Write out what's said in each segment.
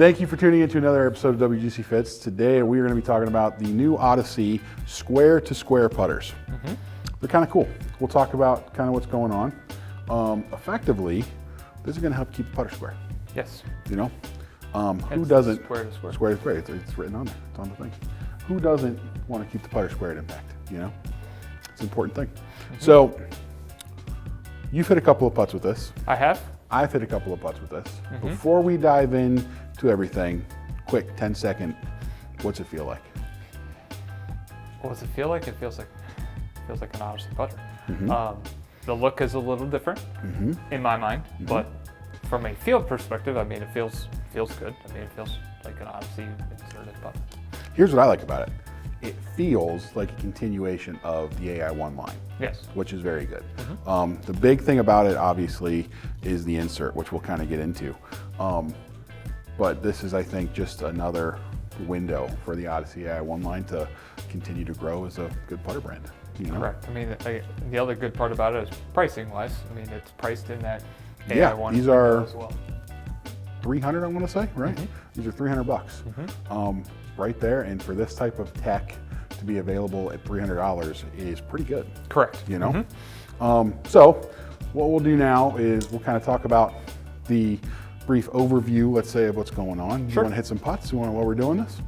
Thank you for tuning into another episode of WGC Fits. Today we are going to be talking about the new Odyssey Square to Square putters. They're kind of cool. We'll talk about kind of what's going on. Effectively, this is going to help keep the putter square. Yes. You know, who It's doesn't? square to square. Square to square. It's written on there. It's on the thing. Who doesn't want to keep the putter square at impact? You know, it's an important thing. So you've hit a couple of putts with this. I have. I've hit a couple of putts with this. Before we dive in to everything, quick 10-second, what's it feel like? What does it feel like? It feels like an Odyssey putter. The look is a little different in my mind, but from a field perspective, I mean, it feels good. I mean, it feels like an Odyssey inserted putter. Here's what I like about it. It feels like a continuation of the AI1 line. Yes. Which is very good. The big thing about it, obviously, is the insert, which we'll kind of get into. But this is, I think, just another window for the Odyssey AI1 line to continue to grow as a good putter brand. You know? Correct. I mean, the other good part about it is pricing-wise. I mean, it's priced in that Yeah, AI1 these are as well. 300, I want to say, right? These are 300 bucks. Right there, and for this type of tech to be available at $300 is pretty good. Correct. You know? So what we'll do now is we'll kind of talk about the brief overview, let's say, of what's going on. You Sure. want to hit some putts? You want to, while we're doing this?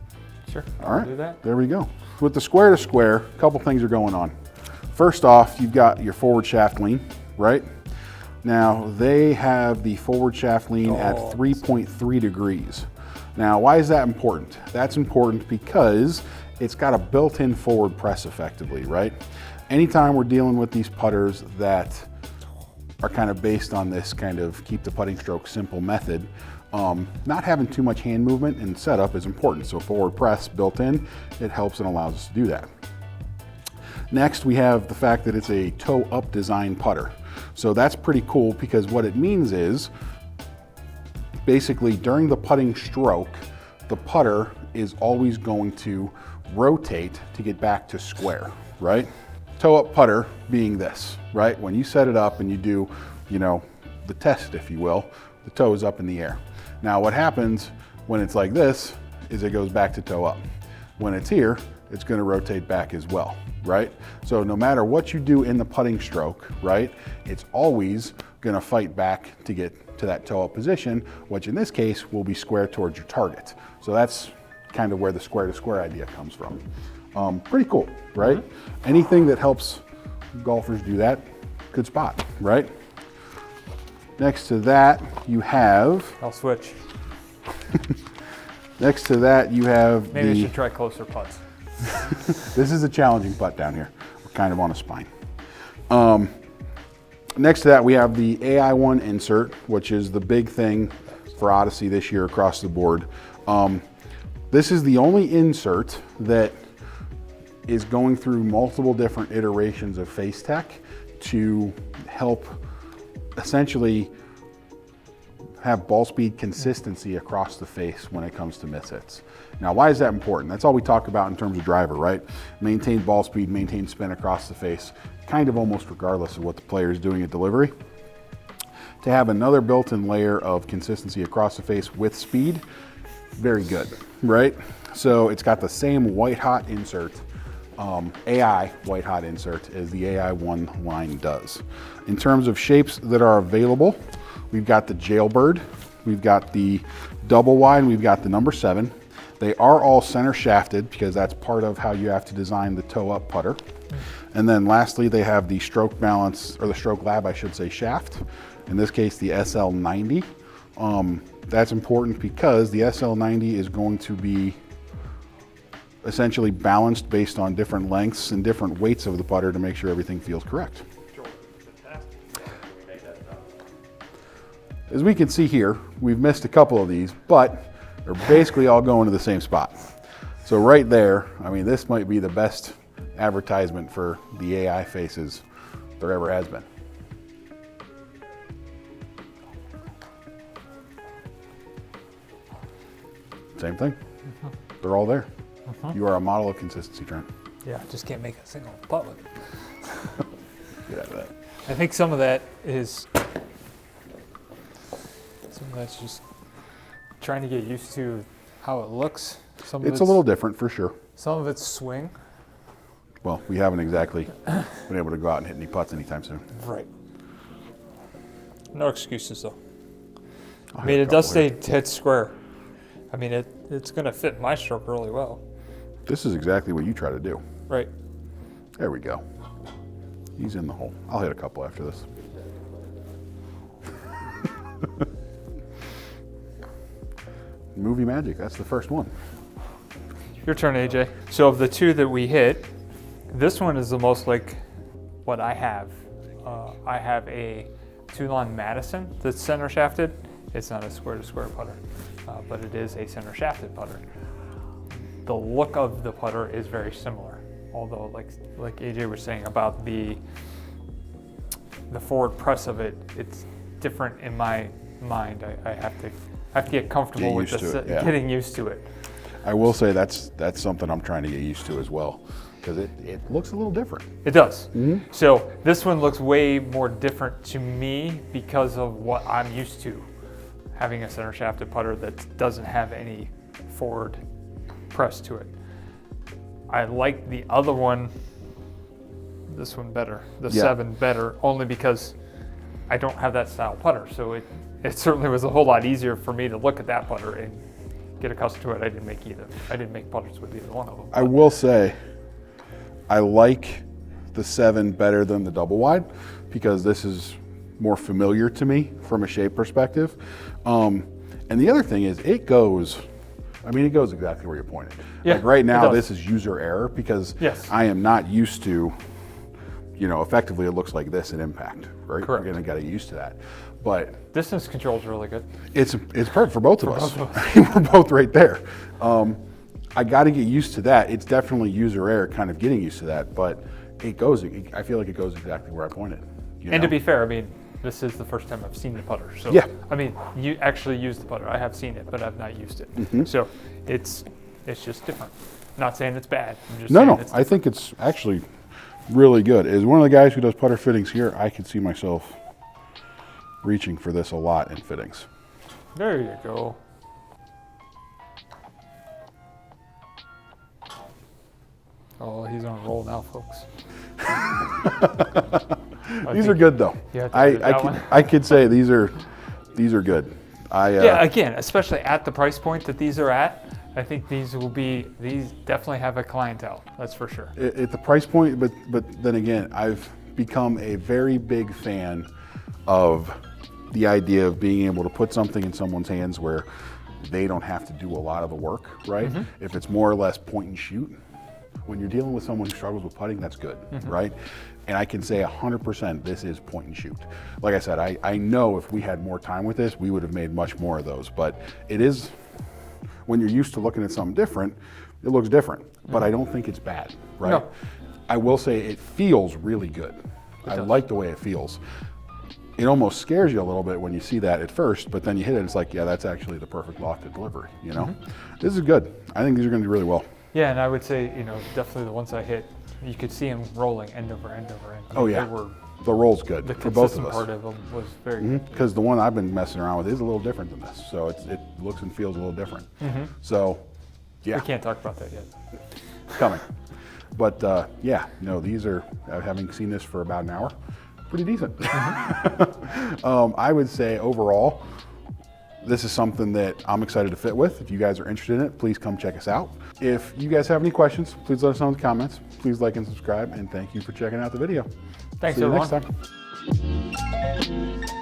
Sure. All right, I'll do that. there we go. With the square to square, a couple things are going on. First off, you've got your forward shaft lean, right? Now, they have the forward shaft lean at 3.3 degrees. Now, why is that important? That's important because it's got a built-in forward press effectively, right? Anytime we're dealing with these putters that are kind of based on this kind of keep the putting stroke simple method, not having too much hand movement and setup is important. So forward press built in, it helps and allows us to do that. Next, we have the fact that it's a toe up design putter. So that's pretty cool because what it means is basically during the putting stroke, the putter is always going to rotate to get back to square, right? Toe up putter being this, right? When you set it up and you do, you know, the test, if you will, the toe is up in the air. Now what happens when it's like this is it goes back to toe up. When it's here, it's going to rotate back as well, right? So no matter what you do in the putting stroke, right, it's always going to fight back to get to that toe up position, which in this case will be square towards your target. So that's kind of where the square to square idea comes from. Pretty cool, right? Anything that helps golfers do that, good spot, right? Next to that, you have... I'll switch. Next to that, you have Maybe I should try closer putts. This is a challenging putt down here. We're kind of on a spine. Next to that, we have the AI1 insert, which is the big thing for Odyssey this year across the board. This is the only insert that is going through multiple different iterations of face tech to help essentially have ball speed consistency across the face when it comes to miss hits. Now, why is that important? That's all we talk about in terms of driver, right? Maintain ball speed, maintain spin across the face, kind of almost regardless of what the player is doing at delivery. To have another built-in layer of consistency across the face with speed, very good, right? So it's got the same white hot insert, AI white hot insert as the AI1 line does. In terms of shapes that are available, we've got the Jailbird, we've got the double wide, and we've got the number 7. They are all center shafted because that's part of how you have to design the toe up putter. And then lastly, they have the stroke balance, or the stroke lab, I should say, shaft. In this case, the SL90. That's important because the SL90 is going to be essentially balanced based on different lengths and different weights of the putter to make sure everything feels correct. As we can see here, we've missed a couple of these, but they're basically all going to the same spot. So right there, I mean, this might be the best advertisement for the AI faces there ever has been. Same thing. They're all there. You are a model of consistency, Trent. Yeah, just can't make a single putt with it. Get out of that. I think some of that is, that's just trying to get used to how it looks. It's a little different for sure. Some of it's swing. Well, we haven't exactly been able to go out and hit any putts anytime soon. Right. No excuses though. I mean, it does say hit square. I mean, it's going to fit my stroke really well. This is exactly what you try to do. Right. There we go. He's in the hole. I'll hit a couple after this. Movie magic, that's the first one. Your turn, AJ. So of the two that we hit, this one is the most like what I have. I have a Toulon Madison that's center shafted. It's not a square to square putter, but it is a center shafted putter. The look of the putter is very similar, although like AJ was saying about the forward press of it, it's different in my mind. I have to get comfortable with getting used to it. I will say that's something I'm trying to get used to as well, because it looks a little different. It does. Mm-hmm. So this one looks way more different to me because of what I'm used to, having a center shafted putter that doesn't have any forward press to it. I like the other one, this one better, the 7 better, only because I don't have that style putter. So it certainly was a whole lot easier for me to look at that putter and get accustomed to it. I didn't make putters with either one of them. I will say, I like the 7 better than the double wide because this is more familiar to me from a shape perspective. And the other thing is it goes exactly where you pointed. Yeah, like right now, this is user error because yes. I am not used to, effectively it looks like this at impact, right? Correct. We're gonna get used to that. But distance control is really good. It's perfect for both of us. We're both right there. I got to get used to that. It's definitely user error, kind of getting used to that. But I feel like it goes exactly where I pointed. And to be fair, I mean, this is the first time I've seen the putter. So yeah. I mean, you actually use the putter. I have seen it, but I've not used it. Mm-hmm. So it's just different. Not saying it's bad. I'm just no. It's I think it's actually really good. As one of the guys who does putter fittings here, I can see myself reaching for this a lot in fittings. There you go. Oh, he's on a roll now, folks. These are good though. Yeah, I could say these are good. Yeah, again, especially at the price point that these are at, I think these definitely have a clientele. That's for sure. At the price point, but then again, I've become a very big fan of the idea of being able to put something in someone's hands where they don't have to do a lot of the work, right? Mm-hmm. If it's more or less point and shoot, when you're dealing with someone who struggles with putting, that's good, mm-hmm. right? And I can say 100% this is point and shoot. Like I said, I know if we had more time with this, we would have made much more of those, but it is, when you're used to looking at something different, it looks different, but I don't think it's bad, right? No. I will say it feels really good. I like the way it feels. It almost scares you a little bit when you see that at first, but then you hit it and it's like, yeah, that's actually the perfect lofted delivery, Mm-hmm. This is good. I think these are gonna do really well. Yeah, and I would say, definitely the ones I hit, you could see them rolling end over end over end. Oh yeah, the roll's good for both of us. The consistent part of them was very good. Because the one I've been messing around with is a little different than this, so it looks and feels a little different. Mm-hmm. So, yeah. We can't talk about that yet. Coming. But these are, having seen this for about an hour, pretty decent. Mm-hmm. I would say overall, this is something that I'm excited to fit with. If you guys are interested in it, please come check us out. If you guys have any questions, please let us know in the comments. Please like and subscribe, and thank you for checking out the video. Thanks, See you everyone. next time.